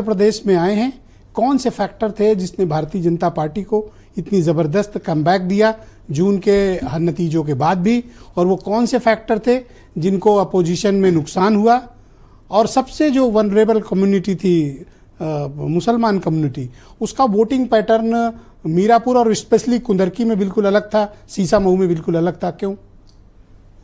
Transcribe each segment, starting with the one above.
प्रदेश में आए हैं, कौन से फैक्टर थे जिसने भारतीय जनता पार्टी को इतनी ज़बरदस्त कमबैक दिया जून के नतीजों के बाद भी, और वो कौन से फैक्टर थे जिनको अपोजिशन में नुकसान हुआ, और सबसे जो वनरेबल कम्युनिटी थी मुसलमान कम्युनिटी, उसका वोटिंग पैटर्न मीरापुर और स्पेशली कुंदरकी में बिल्कुल अलग था, सीसामऊ में बिल्कुल अलग था। क्यों?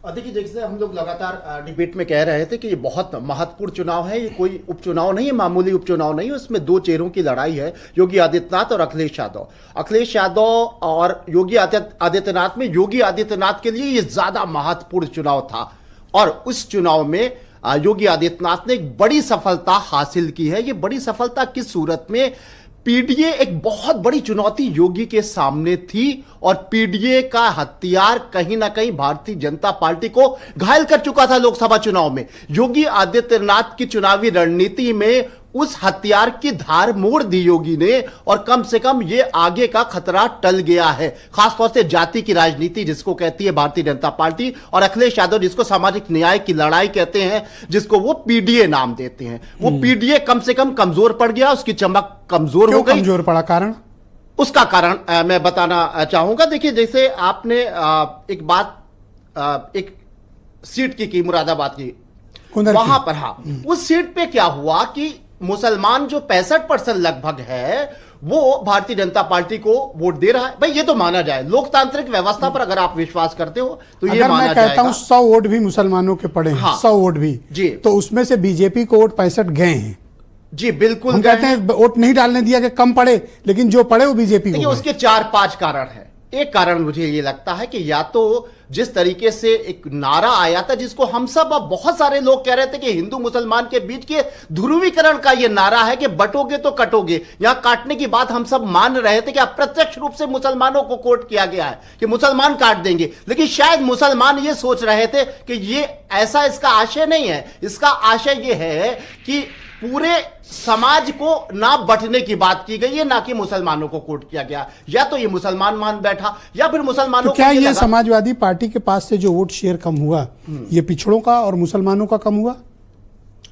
देखिए, जैसे हम लोग लगातार डिबेट में कह रहे थे कि ये बहुत महत्वपूर्ण चुनाव है, ये कोई उपचुनाव नहीं है, मामूली उपचुनाव नहीं है, उसमें दो चेहरों की लड़ाई है, योगी आदित्यनाथ और अखिलेश यादव। अखिलेश यादव और योगी आदित्यनाथ में योगी आदित्यनाथ के लिए ये ज्यादा महत्वपूर्ण चुनाव था, और उस चुनाव में योगी आदित्यनाथ ने एक बड़ी सफलता हासिल की है। ये बड़ी सफलता किस सूरत में? पीडीए एक बहुत बड़ी चुनौती योगी के सामने थी, और पीडीए का हथियार कहीं ना कहीं भारतीय जनता पार्टी को घायल कर चुका था लोकसभा चुनाव में। योगी आदित्यनाथ की चुनावी रणनीति में उस हथियार की धार मोड़ दी योगी ने, और कम से कम ये आगे का खतरा टल गया है। खासतौर से जाति की राजनीति जिसको कहती है भारतीय जनता पार्टी, और अखिलेश यादव जिसको सामाजिक न्याय की लड़ाई कहते हैं, जिसको वो पीडीए नाम देते हैं, वो पीडीए कम से कम कमजोर पड़ गया, उसकी चमक कमजोर हो गई। कमजोर पड़ा कारण? उसका कारण मैं बताना चाहूंगा। देखिए, जैसे आपने एक बात एक सीट की मुरादाबाद की, वहां पर उस सीट पे क्या हुआ कि मुसलमान जो 65% लगभग है वो भारतीय जनता पार्टी को वोट दे रहा है। भाई, ये तो माना जाए, लोकतांत्रिक व्यवस्था पर अगर आप विश्वास करते हो तो ये माना जाएगा। मैं कहता हूं 100 वोट भी मुसलमानों के पड़े हैं, 100 वोट भी जी, तो उसमें से बीजेपी को वोट 65 गए हैं। जी बिल्कुल, हम कहते हैं वोट नहीं डालने दिया कि कम पड़े, लेकिन जो पड़े वो बीजेपी को। उसके 4-5 कारण है। एक कारण मुझे ये लगता है कि या तो जिस तरीके से एक नारा आया था, जिसको हम सब, अब बहुत सारे लोग कह रहे थे कि हिंदू मुसलमान के बीच के ध्रुवीकरण का ये नारा है कि बटोगे तो कटोगे, यहां काटने की बात हम सब मान रहे थे कि अप्रत्यक्ष रूप से मुसलमानों को कोट किया गया है कि मुसलमान काट देंगे, लेकिन शायद मुसलमान ये सोच रहे थे कि ये ऐसा इसका आशय नहीं है। इसका आशय ये है कि पूरे समाज को ना बंटने की बात की गई है, ना कि मुसलमानों को कोट किया गया। या तो ये मुसलमान मान बैठा, या फिर मुसलमानों तो क्या ये समाजवादी पार्टी के पास से जो वोट शेयर कम हुआ, ये पिछड़ों का और मुसलमानों का कम हुआ?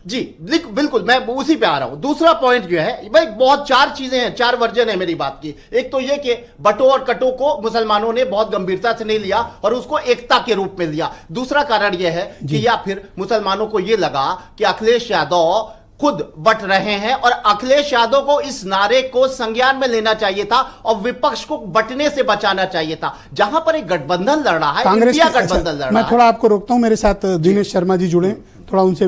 जी बिल्कुल, मैं उसी पे आ रहा हूं। दूसरा पॉइंट जो है भाई, बहुत 4 चीजें हैं, 4 वर्जन है मेरी बात की। एक तो ये कि बटो और कटो को मुसलमानों ने बहुत गंभीरता से नहीं लिया और उसको एकता के रूप में लिया। दूसरा कारण यह है कि या फिर मुसलमानों को यह लगा कि अखिलेश यादव खुद बट रहे हैं, और अखिलेश यादव को इस नारे को संज्ञान में लेना चाहिए था और विपक्ष को बटने से बचाना चाहिए था। जहां पर एक गठबंधन लड़ रहा है, इंडिया गठबंधन लड़ रहा है। मैं थोड़ा आपको रोकता हूं, मेरे साथ दिनेश शर्मा जी जुड़े, थोड़ा उनसे